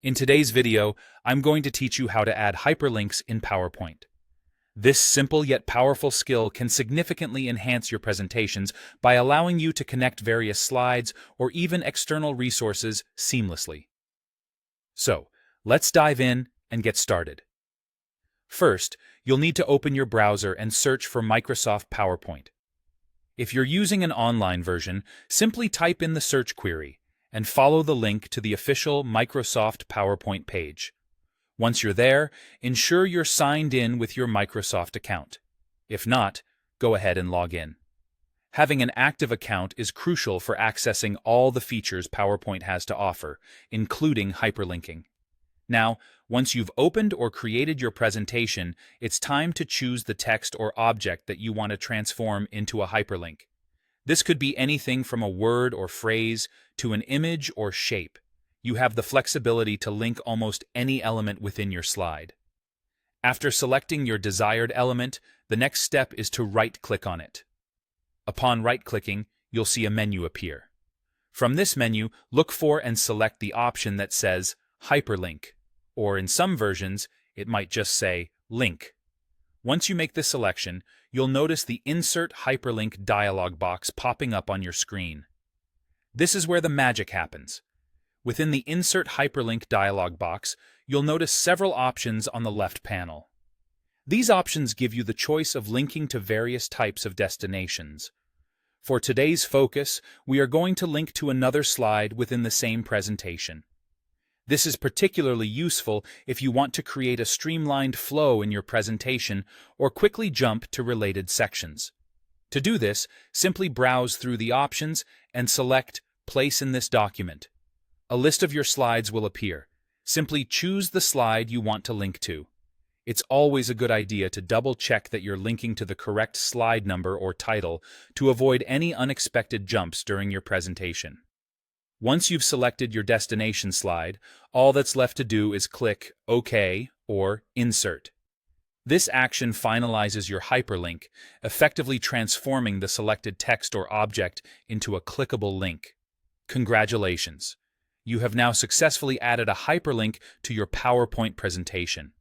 In today's video, I'm going to teach you how to add hyperlinks in PowerPoint. This simple yet powerful skill can significantly enhance your presentations by allowing you to connect various slides or even external resources seamlessly. So, let's dive in and get started. First, you'll need to open your browser and search for Microsoft PowerPoint. If you're using an online version, simply type in the search query and follow the link to the official Microsoft PowerPoint page. Once you're there, ensure you're signed in with your Microsoft account. If not, go ahead and log in. Having an active account is crucial for accessing all the features PowerPoint has to offer, including hyperlinking. Now, once you've opened or created your presentation, it's time to choose the text or object that you want to transform into a hyperlink. This could be anything from a word or phrase to an image or shape. You have the flexibility to link almost any element within your slide. After selecting your desired element, the next step is to right-click on it. Upon right-clicking, you'll see a menu appear. From this menu, look for and select the option that says Hyperlink, or in some versions, it might just say Link. Once you make this selection, you'll notice the Insert Hyperlink dialog box popping up on your screen. This is where the magic happens. Within the Insert Hyperlink dialog box, you'll notice several options on the left panel. These options give you the choice of linking to various types of destinations. For today's focus, we are going to link to another slide within the same presentation. This is particularly useful if you want to create a streamlined flow in your presentation or quickly jump to related sections. To do this, simply browse through the options and select Place in this document. A list of your slides will appear. Simply choose the slide you want to link to. It's always a good idea to double-check that you're linking to the correct slide number or title to avoid any unexpected jumps during your presentation. Once you've selected your destination slide, all that's left to do is click OK or Insert. This action finalizes your hyperlink, effectively transforming the selected text or object into a clickable link. Congratulations! You have now successfully added a hyperlink to your PowerPoint presentation.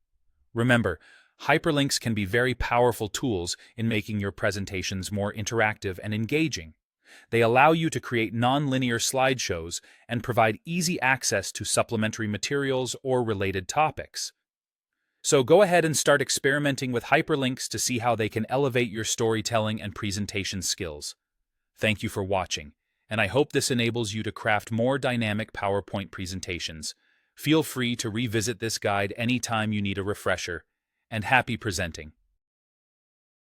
Remember, hyperlinks can be very powerful tools in making your presentations more interactive and engaging. They allow you to create non-linear slideshows and provide easy access to supplementary materials or related topics. So go ahead and start experimenting with hyperlinks to see how they can elevate your storytelling and presentation skills. Thank you for watching, and I hope this enables you to craft more dynamic PowerPoint presentations. Feel free to revisit this guide anytime you need a refresher, and happy presenting!